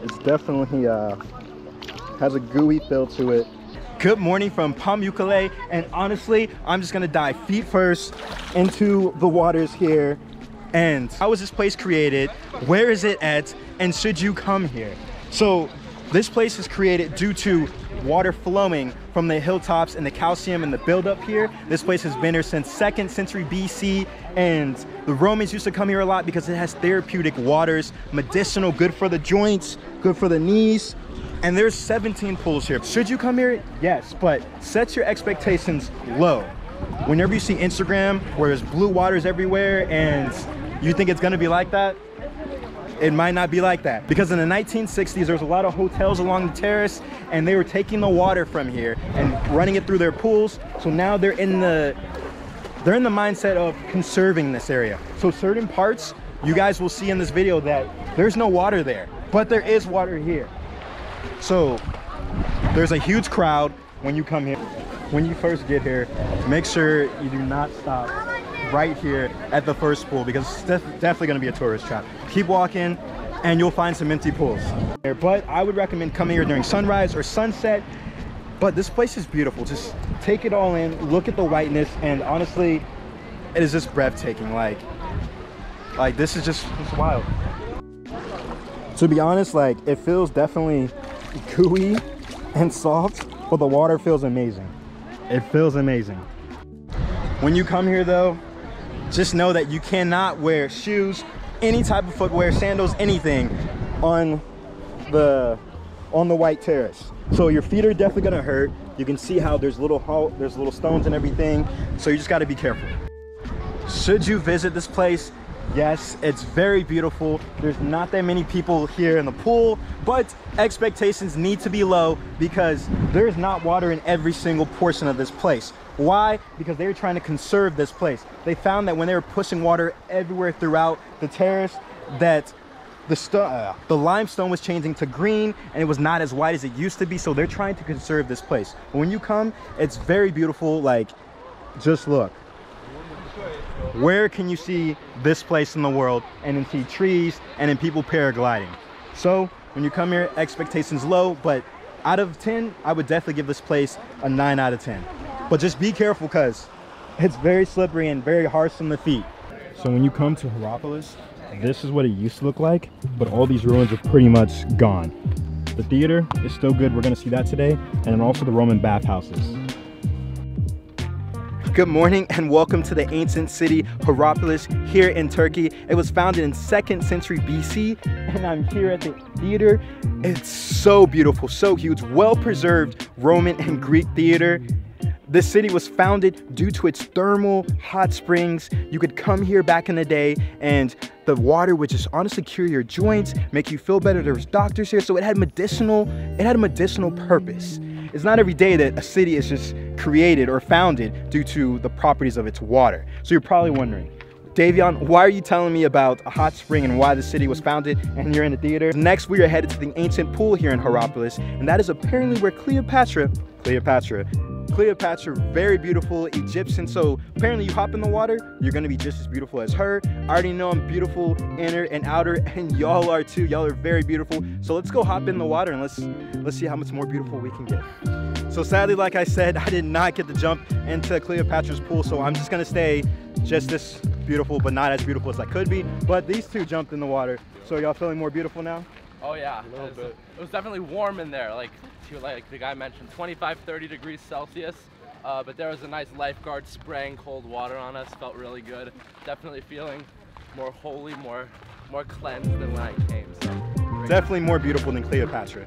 It's definitely has a gooey feel to it. Good morning from Pamukkale, and honestly, I'm just gonna dive feet first into the waters here. And how was this place created? Where is it at? And should you come here? So this place is created due to water flowing from the hilltops and the calcium and the buildup here. This place has been here since 2nd century BC, and the Romans used to come here a lot because it has therapeutic waters, medicinal, good for the joints, good for the knees. And there's 17 pools here. Should you come here? Yes, but set your expectations low. Whenever you see Instagram where there's blue waters everywhere and you think it's gonna be like that, it might not be like that. Because in the 1960s, there was a lot of hotels along the terrace and they were taking the water from here and running it through their pools. So now they're in the mindset of conserving this area. So certain parts, you guys will see in this video that there's no water there, but there is water here. So there's a huge crowd when you come here. When you first get here, make sure you do not stop right here at the first pool because it's definitely going to be a tourist trap. Keep walking and you'll find some empty pools. But I would recommend coming here during sunrise or sunset. But this place is beautiful. Just take it all in, look at the whiteness, and honestly, it is just breathtaking. Like this is just wild. To be honest, like it feels definitely gooey and soft, but the water feels amazing. It feels amazing. When you come here though, just know that you cannot wear shoes, any type of footwear, sandals, anything on the white terrace. So your feet are definitely gonna hurt. You can see how there's little stones and everything. So you just gotta be careful. Should you visit this place? Yes, it's very beautiful. There's not that many people here in the pool, but expectations need to be low because there's not water in every single portion of this place. Why? Because they were trying to conserve this place. They found that when they were pushing water everywhere throughout the terrace, that the limestone was changing to green and it was not as white as it used to be. So they're trying to conserve this place. But when you come, it's very beautiful. Like, just look. Where can you see this place in the world and then see trees and then people paragliding? So when you come here, expectations low, but out of 10, I would definitely give this place a 9 out of 10. But just be careful because it's very slippery and very harsh on the feet. So when you come to Hierapolis, this is what it used to look like, but all these ruins are pretty much gone. The theater is still good. We're gonna see that today. And then also the Roman bathhouses. Good morning and welcome to the ancient city Hierapolis here in Turkey. It was founded in 2nd century BC and I'm here at the theater. It's so beautiful, so huge, well-preserved Roman and Greek theater. This city was founded due to its thermal hot springs. You could come here back in the day and the water would just honestly cure your joints, make you feel better. There was doctors here, so it had a medicinal purpose. It's not every day that a city is just created or founded due to the properties of its water. So you're probably wondering, Davion, why are you telling me about a hot spring and why the city was founded and you're in the theater? Next, we are headed to the ancient pool here in Hierapolis, and that is apparently where Cleopatra, very beautiful Egyptian. So apparently you hop in the water, you're gonna be just as beautiful as her. I already know I'm beautiful inner and outer, and y'all are too. Y'all are very beautiful. So let's go hop in the water and let's see how much more beautiful we can get. So sadly, like I said, I did not get to jump into Cleopatra's pool, so I'm just gonna stay just this beautiful, but not as beautiful as I could be. But these two jumped in the water. So y'all feeling more beautiful now? Oh yeah, a little bit. It was definitely warm in there, like the guy mentioned, 25-30 degrees Celsius. But there was a nice lifeguard spraying cold water on us. Felt really good. Definitely feeling more holy, more cleansed than when I came. So definitely more beautiful than Cleopatra.